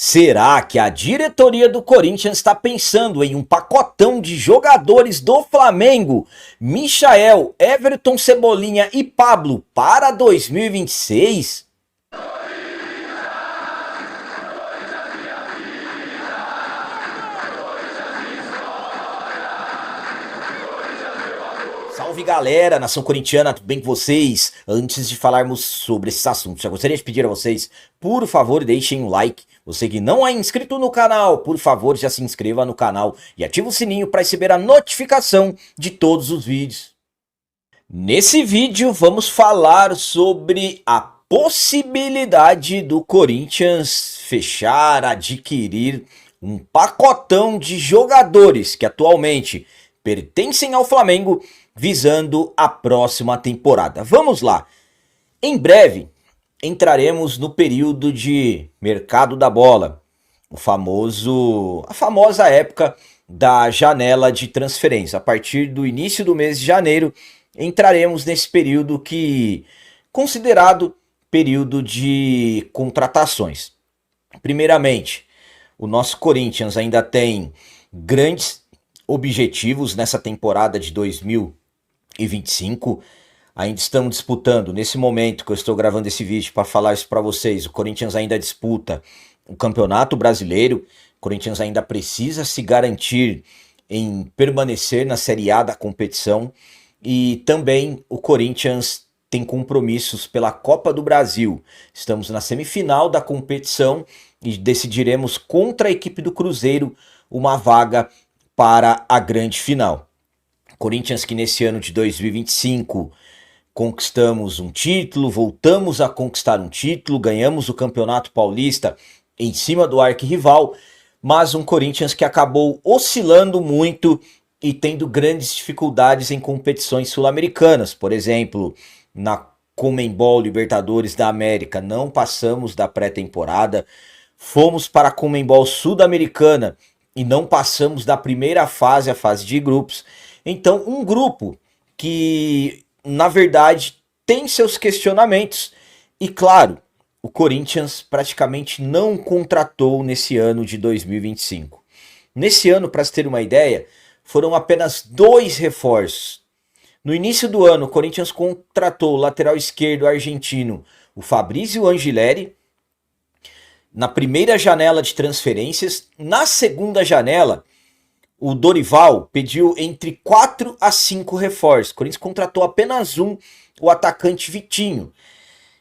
Será que a diretoria do Corinthians está pensando em um pacotão de jogadores do Flamengo, Michael, Everton Cebolinha e Pablo para 2026? Salve galera, nação corintiana, tudo bem com vocês? Antes de falarmos sobre esses assuntos, já gostaria de pedir a vocês, por favor, deixem um like. Você que não é inscrito no canal, por favor, já se inscreva no canal e ative o sininho para receber a notificação de todos os vídeos. Nesse vídeo vamos falar sobre a possibilidade do Corinthians fechar, adquirir um pacotão de jogadores que atualmente pertencem ao Flamengo, visando a próxima temporada. Vamos lá. Em breve entraremos no período de mercado da bola, a famosa época da janela de transferência. A partir do início do mês de janeiro entraremos nesse período considerado período de contratações. Primeiramente, o nosso Corinthians ainda tem grandes objetivos nessa temporada de 2025. Ainda estamos disputando, nesse momento que eu estou gravando esse vídeo para falar isso para vocês, o Corinthians ainda disputa o Campeonato Brasileiro. O Corinthians ainda precisa se garantir em permanecer na Série A da competição. E também o Corinthians tem compromissos pela Copa do Brasil. Estamos na semifinal da competição e decidiremos contra a equipe do Cruzeiro uma vaga para a grande final. Corinthians que nesse ano de 2025 conquistamos um título, voltamos a conquistar um título, ganhamos o Campeonato Paulista em cima do arquirrival, mas um Corinthians que acabou oscilando muito e tendo grandes dificuldades em competições sul-americanas. Por exemplo, na Conmebol Libertadores da América não passamos da pré-temporada, fomos para a Conmebol Sul-Americana e não passamos da primeira fase, a fase de grupos. Então, um grupo que, na verdade, tem seus questionamentos. E, claro, o Corinthians praticamente não contratou nesse ano de 2025. Nesse ano, para se ter uma ideia, foram apenas 2 reforços. No início do ano, o Corinthians contratou o lateral esquerdo argentino, o Fabrício Angileri, na primeira janela de transferências. Na segunda janela, o Dorival pediu entre 4 a 5 reforços. O Corinthians contratou apenas um, o atacante Vitinho.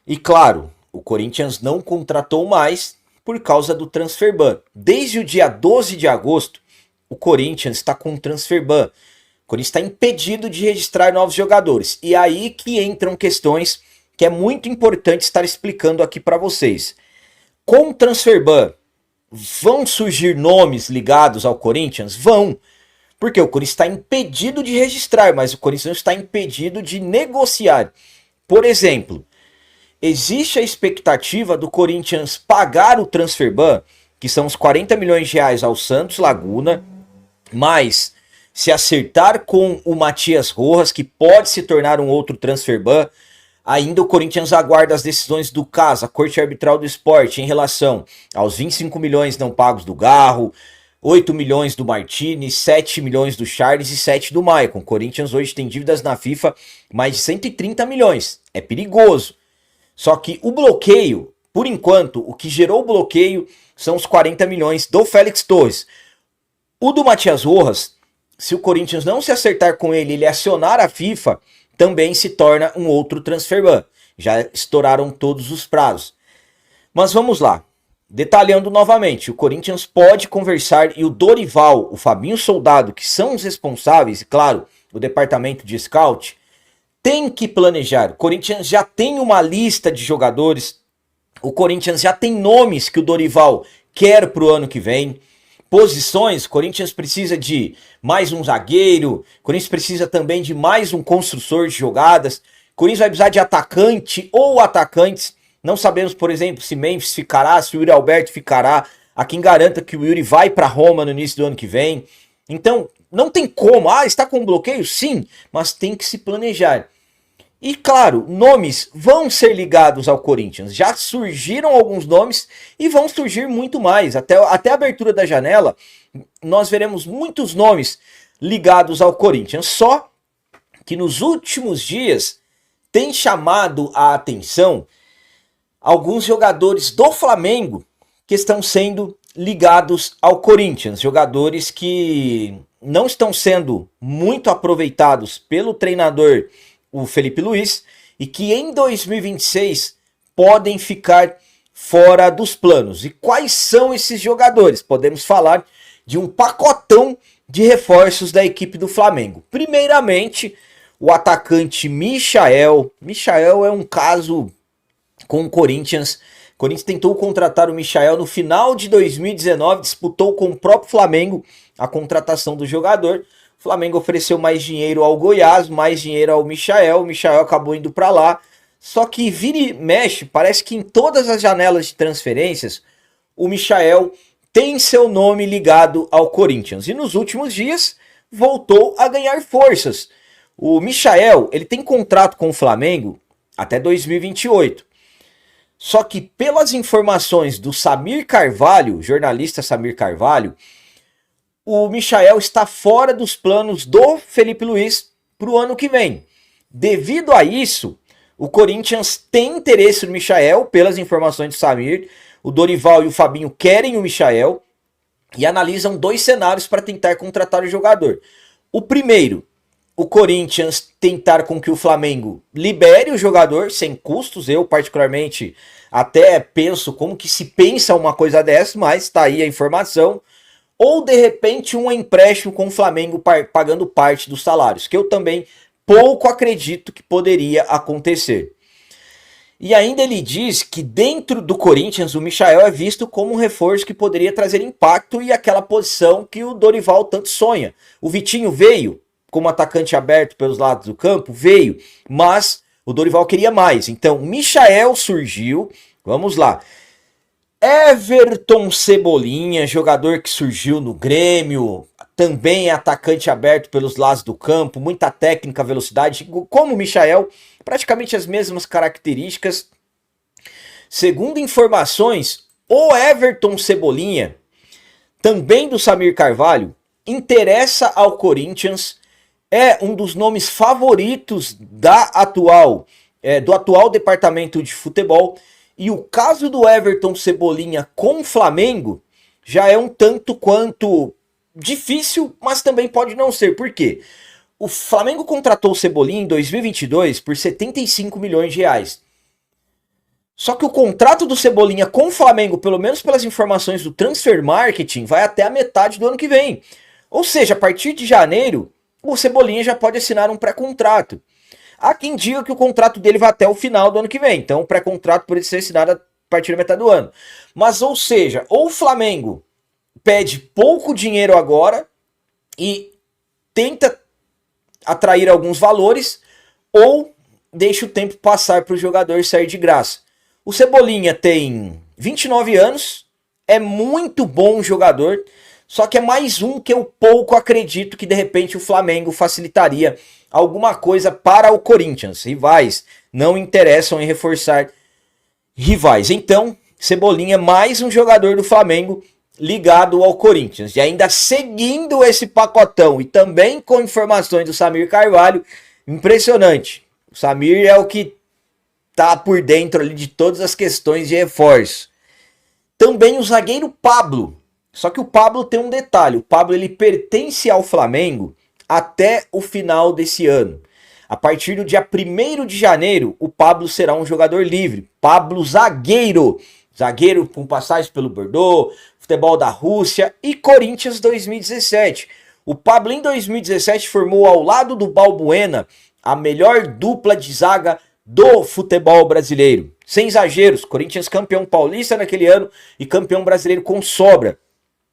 E claro, o Corinthians não contratou mais por causa do transfer ban. Desde o dia 12 de agosto, o Corinthians está com transfer ban. O Corinthians está impedido de registrar novos jogadores. E aí que entram questões que é muito importante estar explicando aqui para vocês. Com o transfer ban, vão surgir nomes ligados ao Corinthians? Vão. Porque o Corinthians está impedido de registrar, mas o Corinthians não está impedido de negociar. Por exemplo, existe a expectativa do Corinthians pagar o transfer ban, que são os 40 milhões de reais ao Santos Laguna, mas se acertar com o Matias Rojas, que pode se tornar um outro transfer ban, ainda o Corinthians aguarda as decisões do CAS, a Corte Arbitral do Esporte, em relação aos 25 milhões não pagos do Garro, 8 milhões do Martini, 7 milhões do Charles e 7 do Maicon. O Corinthians hoje tem dívidas na FIFA mais de 130 milhões. É perigoso. Só que o bloqueio, por enquanto, o que gerou o bloqueio são os 40 milhões do Félix Torres. O do Matias Rojas, se o Corinthians não se acertar com ele acionar a FIFA, também se torna um outro transfer ban. Já estouraram todos os prazos. Mas vamos lá. Detalhando novamente, o Corinthians pode conversar e o Dorival, o Fabinho Soldado, que são os responsáveis, e claro, o departamento de scout, tem que planejar. O Corinthians já tem uma lista de jogadores, o Corinthians já tem nomes que o Dorival quer para o ano que vem. Posições, o Corinthians precisa de mais um zagueiro, o Corinthians precisa também de mais um construtor de jogadas, o Corinthians vai precisar de atacante ou atacantes. Não sabemos, por exemplo, se Memphis ficará, se o Yuri Alberto ficará. Há quem garanta que o Yuri vai para Roma no início do ano que vem. Então, não tem como. Ah, está com bloqueio? Sim, mas tem que se planejar. E claro, nomes vão ser ligados ao Corinthians. Já surgiram alguns nomes e vão surgir muito mais. Até a abertura da janela, nós veremos muitos nomes ligados ao Corinthians. Só que nos últimos dias tem chamado a atenção alguns jogadores do Flamengo que estão sendo ligados ao Corinthians. Jogadores que não estão sendo muito aproveitados pelo treinador, o Felipe Luiz, e que em 2026 podem ficar fora dos planos. E quais são esses jogadores? Podemos falar de um pacotão de reforços da equipe do Flamengo. Primeiramente, o atacante Michael. Michael é um caso com o Corinthians. O Corinthians tentou contratar o Michael no final de 2019, disputou com o próprio Flamengo a contratação do jogador. O Flamengo ofereceu mais dinheiro ao Goiás, mais dinheiro ao Michael. O Michael acabou indo para lá. Só que vira e mexe, parece que em todas as janelas de transferências, o Michael tem seu nome ligado ao Corinthians. E nos últimos dias, voltou a ganhar forças. O Michael, ele tem contrato com o Flamengo até 2028. Só que pelas informações do Samir Carvalho, jornalista Samir Carvalho, o Michael está fora dos planos do Felipe Luiz para o ano que vem. Devido a isso, o Corinthians tem interesse no Michael, pelas informações do Samir. O Dorival e o Fabinho querem o Michael e analisam dois cenários para tentar contratar o jogador. O primeiro, o Corinthians tentar com que o Flamengo libere o jogador sem custos. Eu particularmente até penso como que se pensa uma coisa dessa, mas está aí a informação. Ou de repente um empréstimo com o Flamengo pagando parte dos salários, que eu também pouco acredito que poderia acontecer. E ainda ele diz que dentro do Corinthians o Michael é visto como um reforço que poderia trazer impacto e aquela posição que o Dorival tanto sonha. O Vitinho veio como atacante aberto pelos lados do campo, veio, mas o Dorival queria mais. Então, Michael surgiu, vamos lá. Everton Cebolinha, jogador que surgiu no Grêmio, também é atacante aberto pelos lados do campo, muita técnica, velocidade, como o Michael, praticamente as mesmas características. Segundo informações, o Everton Cebolinha, também do Samir Carvalho, interessa ao Corinthians, é um dos nomes favoritos do atual departamento de futebol. E o caso do Everton Cebolinha com o Flamengo já é um tanto quanto difícil, mas também pode não ser. Por quê? O Flamengo contratou o Cebolinha em 2022 por 75 milhões de reais. Só que o contrato do Cebolinha com o Flamengo, pelo menos pelas informações do Transfer Marketing, vai até a metade do ano que vem. Ou seja, a partir de janeiro, o Cebolinha já pode assinar um pré-contrato. Há quem diga que o contrato dele vai até o final do ano que vem. Então o pré-contrato pode ser assinado a partir da metade do ano. Mas, ou seja, ou o Flamengo pede pouco dinheiro agora e tenta atrair alguns valores, ou deixa o tempo passar para o jogador sair de graça. O Cebolinha tem 29 anos, é muito bom jogador, só que é mais um que eu pouco acredito que de repente o Flamengo facilitaria alguma coisa para o Corinthians. Rivais não interessam em reforçar rivais. Então, Cebolinha é mais um jogador do Flamengo ligado ao Corinthians. E ainda seguindo esse pacotão e também com informações do Samir Carvalho, impressionante. O Samir é o que tá por dentro ali de todas as questões de reforço. Também o zagueiro Pablo. Só que o Pablo tem um detalhe. O Pablo ele pertence ao Flamengo até o final desse ano. A partir do dia 1º de janeiro, o Pablo será um jogador livre. Pablo zagueiro. Zagueiro com passagens pelo Bordeaux, futebol da Rússia e Corinthians 2017. O Pablo em 2017 formou ao lado do Balbuena a melhor dupla de zaga do futebol brasileiro. Sem exageros, Corinthians campeão paulista naquele ano e campeão brasileiro com sobra.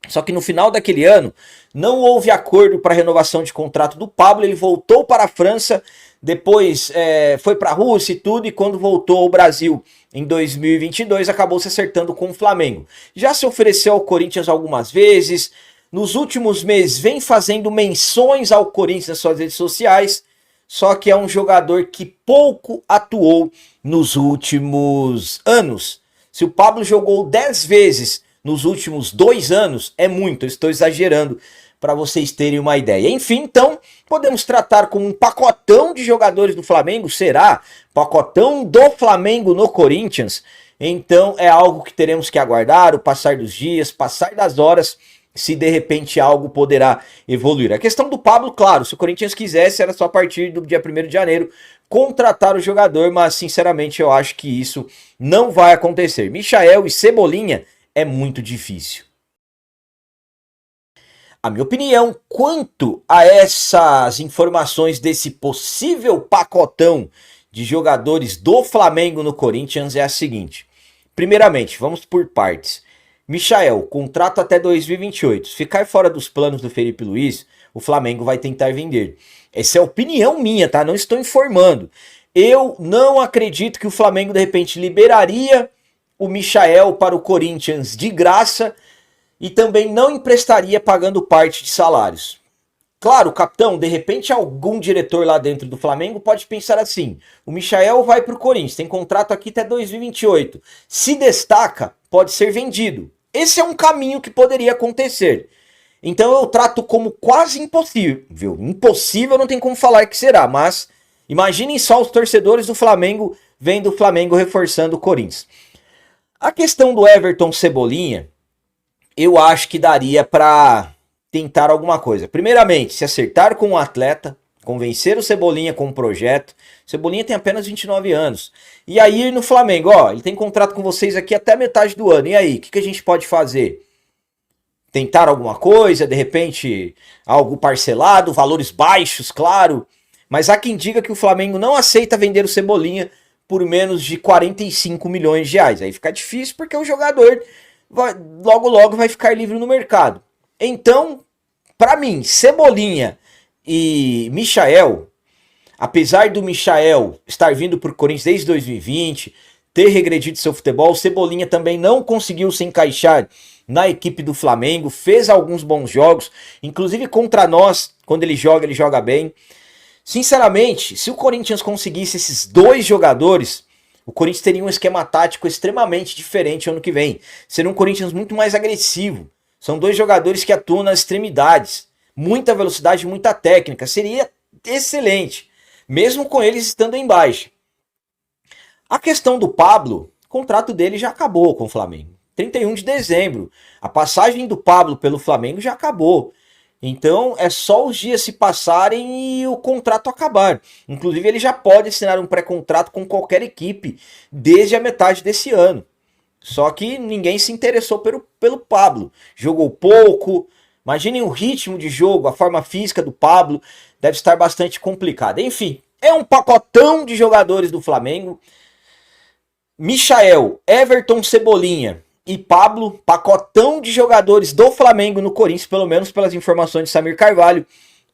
Só que no final daquele ano não houve acordo para renovação de contrato do Pablo. Ele voltou para a França, depois foi para a Rússia e tudo, e quando voltou ao Brasil em 2022 acabou se acertando com o Flamengo. Já se ofereceu ao Corinthians algumas vezes, nos últimos meses vem fazendo menções ao Corinthians nas suas redes sociais, só que é um jogador que pouco atuou nos últimos anos. Se o Pablo jogou 10 vezes nos últimos 2 anos, é muito, eu estou exagerando para vocês terem uma ideia. Enfim, então, podemos tratar como um pacotão de jogadores do Flamengo, será? Pacotão do Flamengo no Corinthians? Então, é algo que teremos que aguardar, o passar dos dias, passar das horas, se de repente algo poderá evoluir. A questão do Pablo, claro, se o Corinthians quisesse, era só a partir do dia 1º de janeiro contratar o jogador, mas sinceramente eu acho que isso não vai acontecer. Michael e Cebolinha é muito difícil. A minha opinião quanto a essas informações desse possível pacotão de jogadores do Flamengo no Corinthians é a seguinte. Primeiramente, vamos por partes. Michael, contrato até 2028. Se ficar fora dos planos do Felipe Luiz, o Flamengo vai tentar vender. Essa é a opinião minha, tá? Não estou informando. Eu não acredito que o Flamengo, de repente, liberaria o Michael para o Corinthians de graça e também não emprestaria pagando parte de salários. Claro, capitão, de repente algum diretor lá dentro do Flamengo pode pensar assim, o Michael vai para o Corinthians, tem contrato aqui até 2028, se destaca, pode ser vendido. Esse é um caminho que poderia acontecer. Então eu trato como quase impossível. Impossível não tem como falar que será, mas imaginem só os torcedores do Flamengo vendo o Flamengo reforçando o Corinthians. A questão do Everton Cebolinha, eu acho que daria para tentar alguma coisa. Primeiramente, se acertar com o atleta, convencer o Cebolinha com um projeto. Cebolinha tem apenas 29 anos. E aí no Flamengo, ó, ele tem contrato com vocês aqui até metade do ano. E aí, o que a gente pode fazer? Tentar alguma coisa, de repente algo parcelado, valores baixos, claro. Mas há quem diga que o Flamengo não aceita vender o Cebolinha por menos de 45 milhões de reais. Aí fica difícil porque o jogador logo vai ficar livre no mercado. Então, para mim, Cebolinha e Michael, apesar do Michael estar vindo para o Corinthians desde 2020, ter regredido seu futebol, o Cebolinha também não conseguiu se encaixar na equipe do Flamengo, fez alguns bons jogos, inclusive contra nós, quando ele joga bem. Sinceramente, se o Corinthians conseguisse esses dois jogadores, o Corinthians teria um esquema tático extremamente diferente ano que vem. Seria um Corinthians muito mais agressivo. São dois jogadores que atuam nas extremidades. Muita velocidade, muita técnica. Seria excelente. Mesmo com eles estando em baixa. A questão do Pablo, o contrato dele já acabou com o Flamengo. 31 de dezembro. A passagem do Pablo pelo Flamengo já acabou. Então é só os dias se passarem e o contrato acabar. Inclusive ele já pode assinar um pré-contrato com qualquer equipe desde a metade desse ano. Só que ninguém se interessou pelo Pablo. Jogou pouco. Imaginem o ritmo de jogo, a forma física do Pablo deve estar bastante complicada. Enfim, é um pacotão de jogadores do Flamengo. Michael, Everton Cebolinha e Pablo, pacotão de jogadores do Flamengo no Corinthians, pelo menos pelas informações de Samir Carvalho.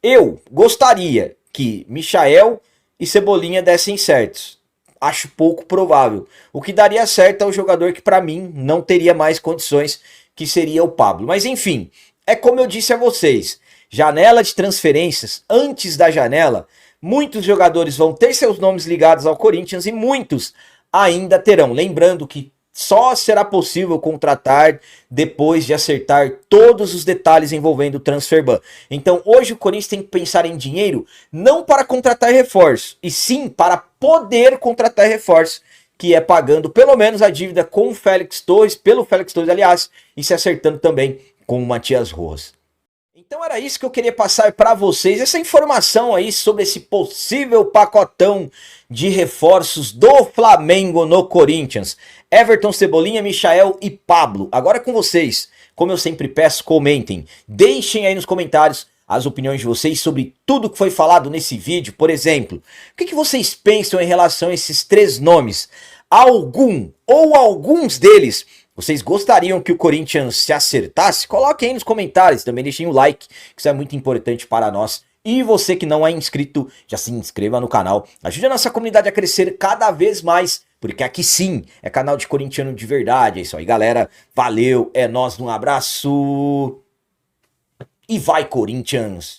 Eu gostaria que Michael e Cebolinha dessem certos. Acho pouco provável. O que daria certo é o jogador que para mim não teria mais condições, que seria o Pablo. Mas enfim, é como eu disse a vocês, janela de transferências, antes da janela, muitos jogadores vão ter seus nomes ligados ao Corinthians e muitos ainda terão. Lembrando que só será possível contratar depois de acertar todos os detalhes envolvendo o transfer ban. Então hoje o Corinthians tem que pensar em dinheiro não para contratar reforço, e sim para poder contratar reforço, que é pagando pelo menos a dívida com o Félix Torres, pelo Félix Torres aliás, e se acertando também com o Matias Rojas. Então era isso que eu queria passar para vocês, essa informação aí sobre esse possível pacotão de reforços do Flamengo no Corinthians. Everton, Cebolinha, Michael e Pablo. Agora é com vocês. Como eu sempre peço, comentem. Deixem aí nos comentários as opiniões de vocês sobre tudo que foi falado nesse vídeo. Por exemplo, o que vocês pensam em relação a esses três nomes? Algum ou alguns deles vocês gostariam que o Corinthians se acertasse? Coloquem aí nos comentários, também deixem o like, que isso é muito importante para nós. E você que não é inscrito, já se inscreva no canal. Ajude a nossa comunidade a crescer cada vez mais, porque aqui sim é canal de corintiano de verdade. É isso aí, galera. Valeu, é nóis, um abraço. E vai, Corinthians!